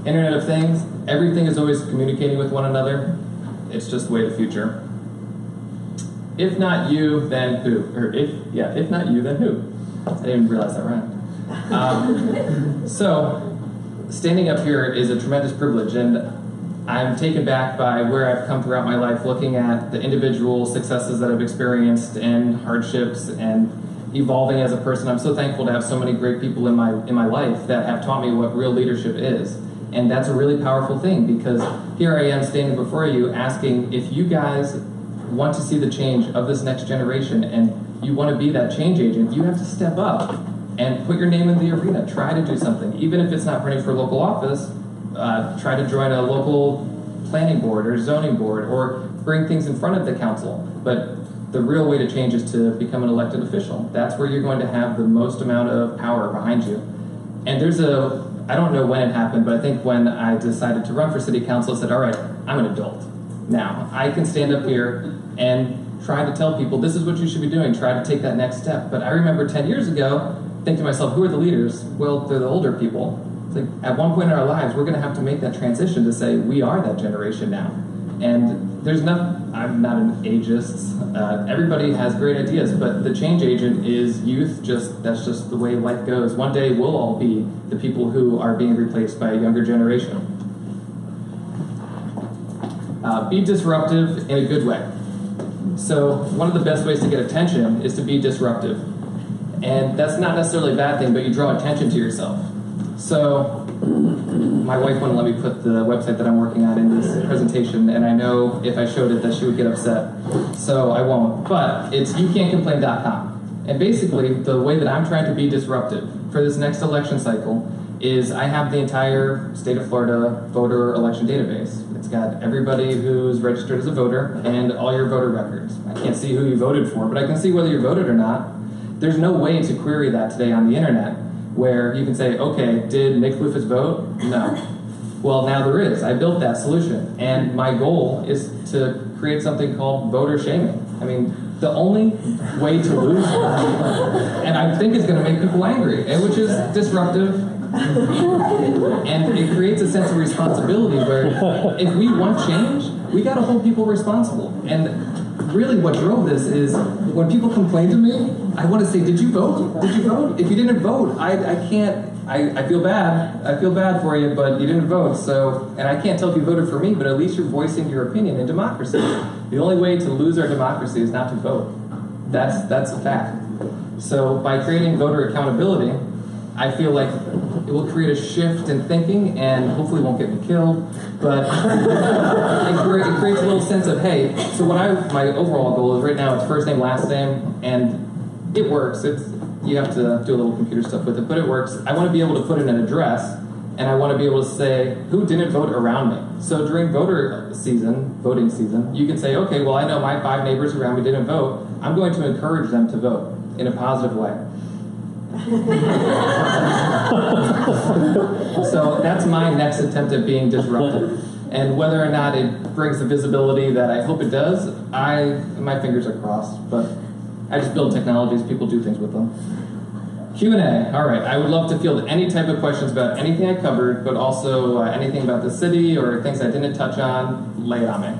Internet of Things, everything is always communicating with one another. It's just the way of the future. If not you, then who? Or if not you, then who? I didn't realize that rhymed. So, standing up here is a tremendous privilege, and I'm taken back by where I've come throughout my life, looking at the individual successes that I've experienced and hardships and evolving as a person. I'm so thankful to have so many great people in my life that have taught me what real leadership is. And that's a really powerful thing, because here I am standing before you asking if you guys want to see the change of this next generation and you want to be that change agent, you have to step up and put your name in the arena. Try to do something. Even if it's not running for a local office, try to join a local planning board or zoning board or bring things in front of the council. But the real way to change is to become an elected official. That's where you're going to have the most amount of power behind you. And there's I don't know when it happened, but I think when I decided to run for city council, I said, all right, I'm an adult now. I can stand up here and try to tell people this is what you should be doing, try to take that next step. But I remember 10 years ago, think to myself, who are the leaders? Well, they're the older people. It's like, at one point in our lives, we're gonna have to make that transition to say, we are that generation now. And there's I'm not an ageist, everybody has great ideas, but the change agent is youth, that's just the way life goes. One day we'll all be the people who are being replaced by a younger generation. Be disruptive in a good way. So one of the best ways to get attention is to be disruptive. And that's not necessarily a bad thing, but you draw attention to yourself. So my wife wouldn't let me put the website that I'm working on in this presentation, and I know if I showed it that she would get upset, so I won't. But it's youcan'tcomplain.com. And basically, the way that I'm trying to be disruptive for this next election cycle is I have the entire state of Florida voter election database. It's got everybody who's registered as a voter and all your voter records. I can't see who you voted for, but I can see whether you voted or not. There's no way to query that today on the internet where you can say, okay, did Nick Klufas vote? No. Well, now there is. I built that solution. And my goal is to create something called voter shaming. I mean, the only way to lose, and I think it's going to make people angry, which is disruptive, and it creates a sense of responsibility where if we want change, we got to hold people responsible. And really what drove this is when people complain to me, I want to say, did you vote? Did you vote? If you didn't vote, I feel bad. I feel bad for you, but you didn't vote. So, and I can't tell if you voted for me, but at least you're voicing your opinion in democracy. The only way to lose our democracy is not to vote. That's a fact. So by creating voter accountability, I feel like it will create a shift in thinking and hopefully won't get me killed, but it creates a little sense of, hey, so my overall goal is right now it's first name, last name, and it works. You have to do a little computer stuff with it, but it works. I want to be able to put in an address, and I want to be able to say who didn't vote around me. So during voting season, you can say, okay, well, I know my 5 neighbors around me didn't vote. I'm going to encourage them to vote in a positive way. So that's my next attempt at being disruptive. And whether or not it brings the visibility that I hope it does, my fingers are crossed, but I just build technologies, people do things with them. Q&A, all right. I would love to field any type of questions about anything I covered, but also anything about the city or things I didn't touch on, lay it on me.